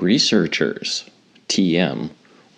Researchers, TM,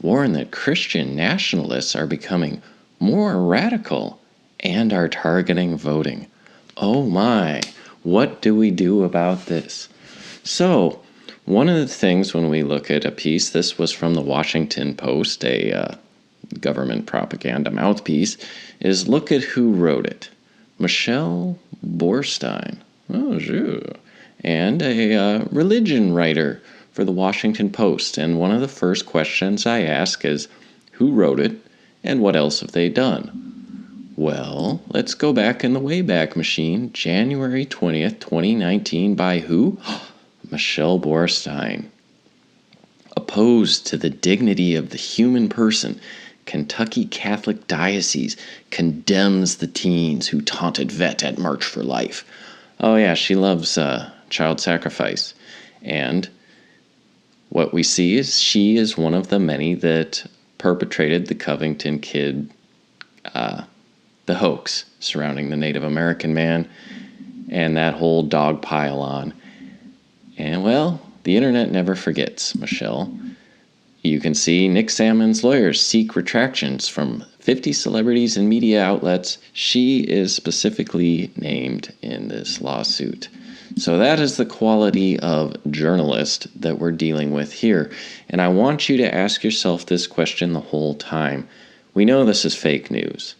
warn that Christian nationalists are becoming more radical and are targeting voting. Oh my, what do we do about this? So, one of the things when we look at a piece, this was from the Washington Post, a government propaganda mouthpiece, is look at who wrote it. Michelle Boorstein, and a religion writer for the Washington Post. And one of the first questions I ask is, who wrote it and what else have they done? Well, let's go back in the Wayback Machine, January 20th, 2019, by who? Michelle Boorstein. Opposed to the dignity of the human person, Kentucky Catholic Diocese condemns the teens who taunted vet at March for Life. Oh yeah, she loves child sacrifice. And what we see is she is one of the many that perpetrated the Covington kid, the hoax surrounding the Native American man and that whole dog pile on. And well, the internet never forgets, Michelle. You can see Nick Salmon's lawyers seek retractions from 50 celebrities and media outlets. She is specifically named in this lawsuit. So that is the quality of journalist that we're dealing with here. And I want you to ask yourself this question the whole time. We know this is fake news.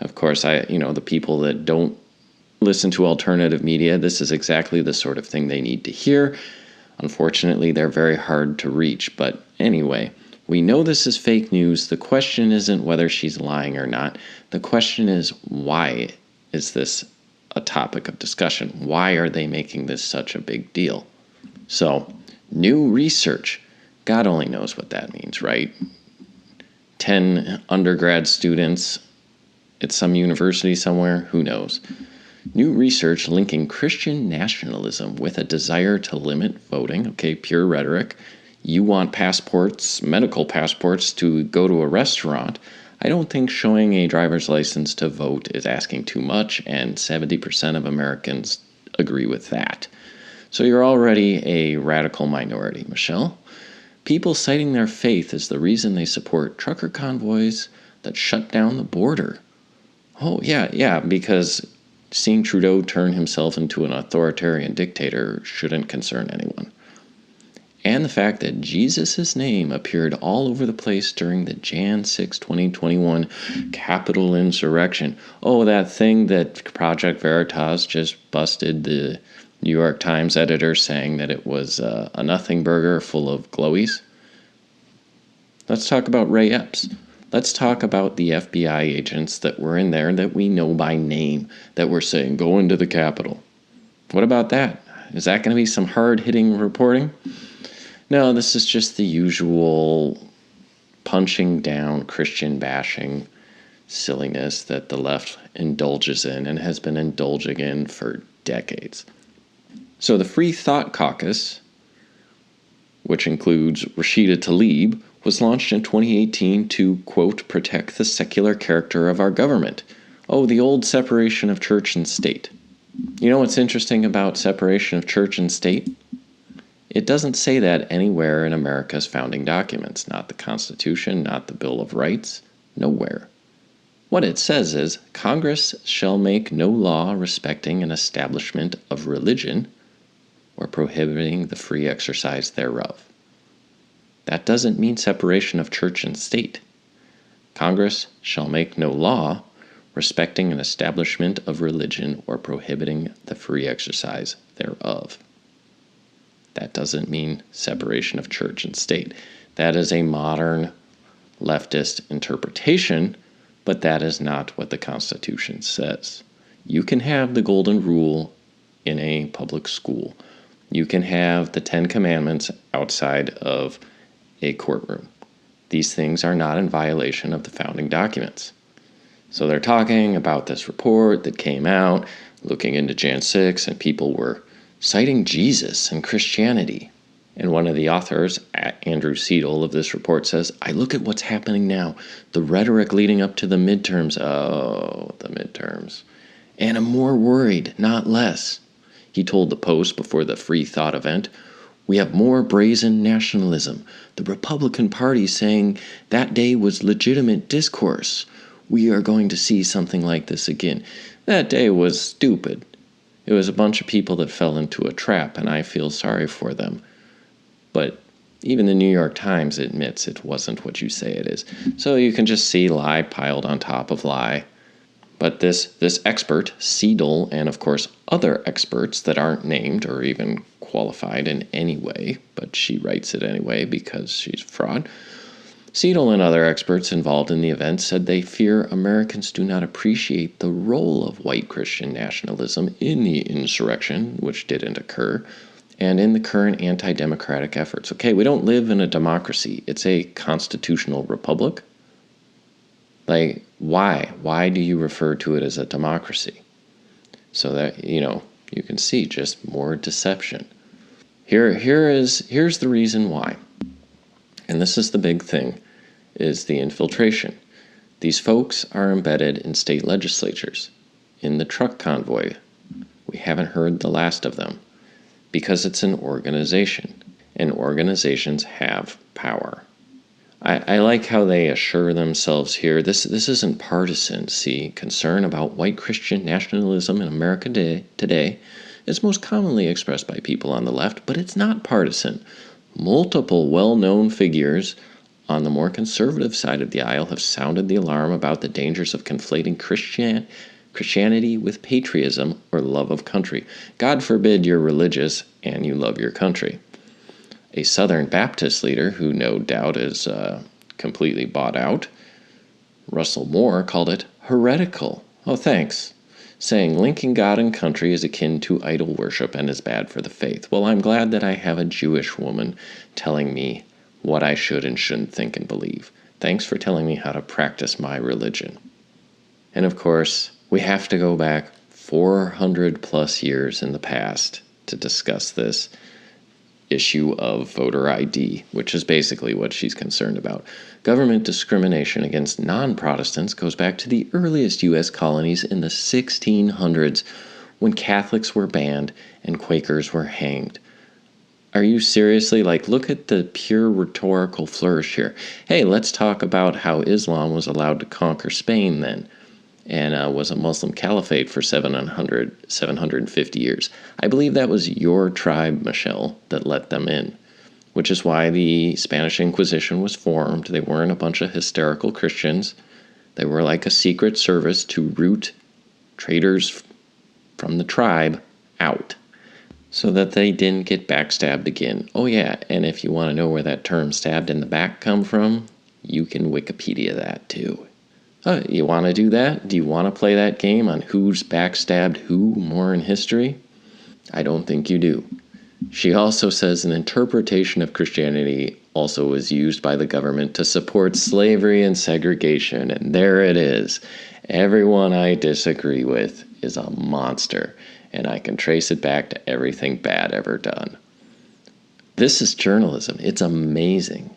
Of course, the people that don't listen to alternative media, this is exactly the sort of thing they need to hear. Unfortunately, they're very hard to reach. But anyway, we know this is fake news. The question isn't whether she's lying or not. The question is, why is this a topic of discussion? Why are they making this such a big deal? So, new research. God only knows what that means, right? 10 undergrad students at some university somewhere, who knows? New research linking Christian nationalism with a desire to limit voting. Okay, pure rhetoric. You want passports, medical passports, to go to a restaurant. I don't think showing a driver's license to vote is asking too much, and 70% of Americans agree with that. So you're already a radical minority, Michelle. People citing their faith as the reason they support trucker convoys that shut down the border. Oh, yeah, because seeing Trudeau turn himself into an authoritarian dictator shouldn't concern anyone. And the fact that Jesus' name appeared all over the place during the Jan 6, 2021 Capitol insurrection. Oh, that thing that Project Veritas just busted the New York Times editor saying that it was a nothing burger full of glowies. Let's talk about Ray Epps. Let's talk about the FBI agents that were in there that we know by name that were saying, go into the Capitol. What about that? Is that going to be some hard-hitting reporting? No, this is just the usual punching down, Christian bashing silliness that the left indulges in and has been indulging in for decades. So the Free Thought Caucus, which includes Rashida Tlaib, was launched in 2018 to, quote, protect the secular character of our government. Oh, the old separation of church and state. You know what's interesting about separation of church and state? It doesn't say that anywhere in America's founding documents, not the Constitution, not the Bill of Rights, nowhere. What it says is, Congress shall make no law respecting an establishment of religion or prohibiting the free exercise thereof. That doesn't mean separation of church and state. Congress shall make no law respecting an establishment of religion or prohibiting the free exercise thereof. That doesn't mean separation of church and state. That is a modern leftist interpretation, but that is not what the Constitution says. You can have the Golden Rule in a public school. You can have the 10 Commandments outside of a courtroom. These things are not in violation of the founding documents. So they're talking about this report that came out, looking into Jan 6, and people were citing Jesus and Christianity. And one of the authors, Andrew Seidel, of this report says, I look at what's happening now, the rhetoric leading up to the midterms. Oh, the midterms. And I'm more worried, not less. He told the Post before the Free Thought event, We have more brazen nationalism. The Republican Party saying that day was legitimate discourse. We are going to see something like this again. That day was stupid. It was a bunch of people that fell into a trap, and I feel sorry for them. But even the New York Times admits it wasn't what you say it is. So you can just see lie piled on top of lie. But this expert, Seidel, and of course other experts that aren't named or even qualified in any way, but she writes it anyway because she's a fraud. Seidel and other experts involved in the event said they fear Americans do not appreciate the role of white Christian nationalism in the insurrection, which didn't occur, and in the current anti-democratic efforts. Okay, we don't live in a democracy. It's a constitutional republic. Like, why? Why do you refer to it as a democracy? So that, you can see just more deception. Here's the reason why. And this is the big thing, is the infiltration. These folks are embedded in state legislatures. In the truck convoy, we haven't heard the last of them because it's an organization, and organizations have power. I like how they assure themselves here. This isn't partisan. See, concern about white Christian nationalism in America today is most commonly expressed by people on the left, but it's not partisan. Multiple well-known figures on the more conservative side of the aisle have sounded the alarm about the dangers of conflating Christianity with patriotism or love of country. God forbid you're religious and you love your country. A Southern Baptist leader, who no doubt is completely bought out, Russell Moore, called it heretical. Oh, thanks. Saying linking God and country is akin to idol worship and is bad for the faith. Well, I'm glad that I have a Jewish woman telling me what I should and shouldn't think and believe. Thanks for telling me how to practice my religion. And of course, we have to go back 400 plus years in the past to discuss this issue of voter ID, which is basically what she's concerned about. Government discrimination against non-Protestants goes back to the earliest U.S. colonies in the 1600s, when Catholics were banned and Quakers were hanged. Are you seriously, look at the pure rhetorical flourish here. Hey, let's talk about how Islam was allowed to conquer Spain then, and was a Muslim caliphate for 750 years. I believe that was your tribe, Michelle, that let them in, which is why the Spanish Inquisition was formed. They weren't a bunch of hysterical Christians. They were like a secret service to root traitors from the tribe out so that they didn't get backstabbed again. Oh yeah, and if you want to know where that term stabbed in the back come from, you can Wikipedia that too. You want to do that? Do you want to play that game on who's backstabbed who more in history? I don't think you do. She also says an interpretation of Christianity also was used by the government to support slavery and segregation, and there it is. Everyone I disagree with is a monster, and I can trace it back to everything bad ever done. This is journalism. It's amazing.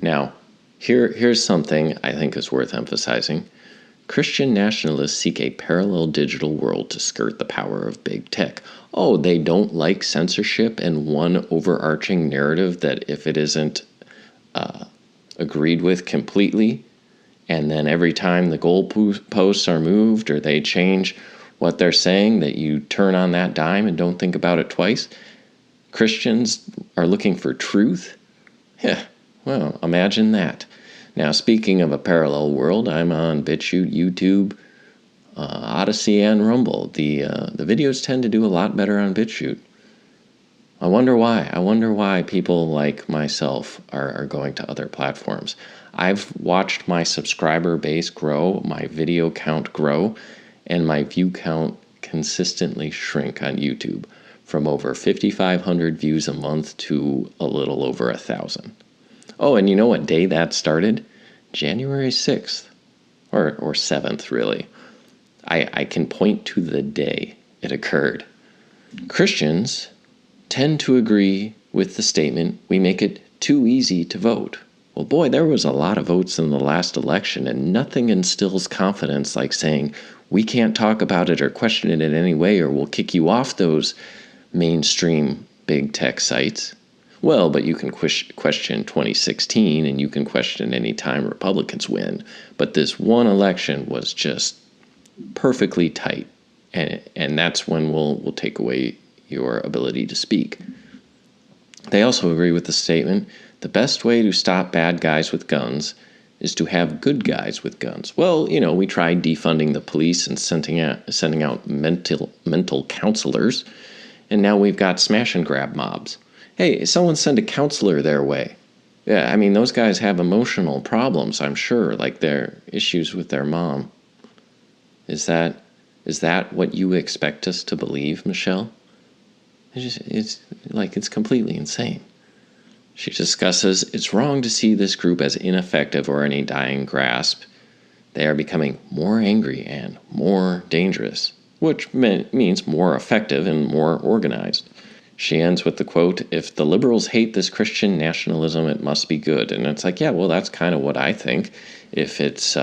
Now, here's something I think is worth emphasizing. Christian nationalists seek a parallel digital world to skirt the power of big tech. Oh, they don't like censorship and one overarching narrative that if it isn't agreed with completely, and then every time the goalposts are moved or they change what they're saying, that you turn on that dime and don't think about it twice. Christians are looking for truth? Yeah, well, imagine that. Now, speaking of a parallel world, I'm on BitChute, YouTube, Odyssey, and Rumble. The videos tend to do a lot better on BitChute. I wonder why. I wonder why people like myself are going to other platforms. I've watched my subscriber base grow, my video count grow, and my view count consistently shrink on YouTube from over 5,500 views a month to a little over 1,000. Oh, and you know what day that started? January 6th, or 7th, really. I can point to the day it occurred. Christians tend to agree with the statement, we make it too easy to vote. Well, boy, there was a lot of votes in the last election, and nothing instills confidence like saying, we can't talk about it or question it in any way, or we'll kick you off those mainstream big tech sites. Well, but you can question 2016 and you can question any time Republicans win. But this one election was just perfectly tight. And that's when we'll take away your ability to speak. They also agree with the statement, the best way to stop bad guys with guns is to have good guys with guns. Well, we tried defunding the police and sending out mental counselors, and now we've got smash and grab mobs. Hey, someone send a counselor their way. Yeah, I mean, those guys have emotional problems, I'm sure, like their issues with their mom. Is that what you expect us to believe, Michelle? It's completely insane. She discusses, it's wrong to see this group as ineffective or in a dying grasp. They are becoming more angry and more dangerous, which means more effective and more organized. She ends with the quote, if the liberals hate this Christian nationalism, it must be good. And it's like, yeah, well, that's kind of what I think. If it's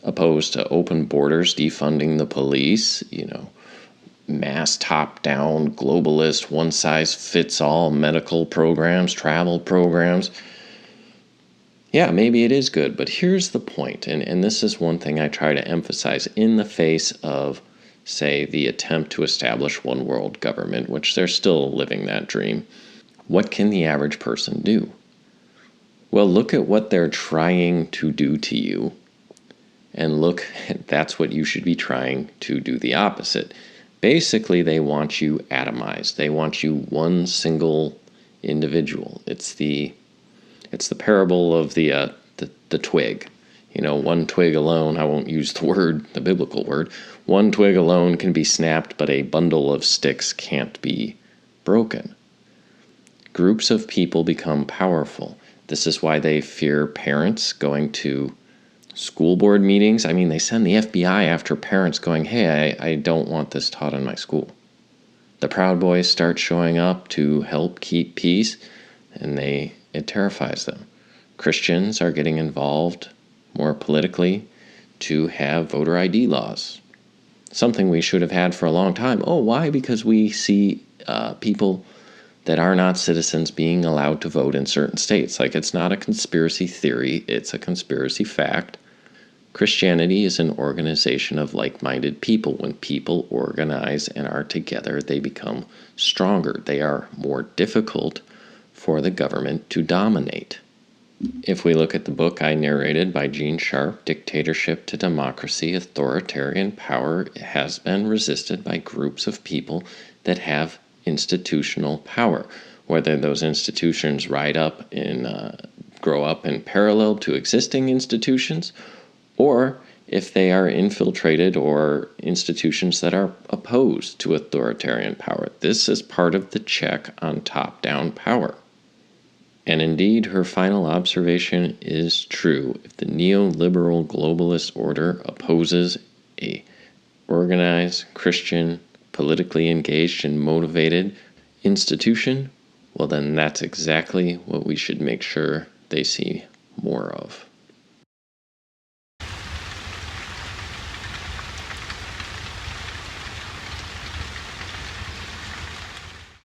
opposed to open borders, defunding the police, mass top-down, globalist, one-size-fits-all medical programs, travel programs. Yeah, maybe it is good, but here's the point, and this is one thing I try to emphasize in the face of, say, the attempt to establish one world government, which they're still living that dream. What can the average person do? Well, look at what they're trying to do to you, and that's what you should be trying to do the opposite. Basically, they want you atomized. They want you one single individual. It's the parable of the twig. One twig alone, I won't use the biblical word. One twig alone can be snapped, but a bundle of sticks can't be broken. Groups of people become powerful. This is why they fear parents going to school board meetings. I mean, they send the FBI after parents going, hey, I don't want this taught in my school. The Proud Boys start showing up to help keep peace, and it terrifies them. Christians are getting involved more politically to have voter ID laws. Something we should have had for a long time. Oh, why? Because we see people that are not citizens being allowed to vote in certain states. Like, it's not a conspiracy theory, it's a conspiracy fact. Christianity is an organization of like-minded people. When people organize and are together, they become stronger. They are more difficult for the government to dominate. If we look at the book I narrated by Gene Sharp, Dictatorship to Democracy, Authoritarian Power has been resisted by groups of people that have institutional power, whether those institutions grow up in parallel to existing institutions, or if they are infiltrated or institutions that are opposed to authoritarian power. This is part of the check on top-down power. And indeed, her final observation is true. If the neoliberal globalist order opposes a organized, Christian, politically engaged and motivated institution, well then that's exactly what we should make sure they see more of.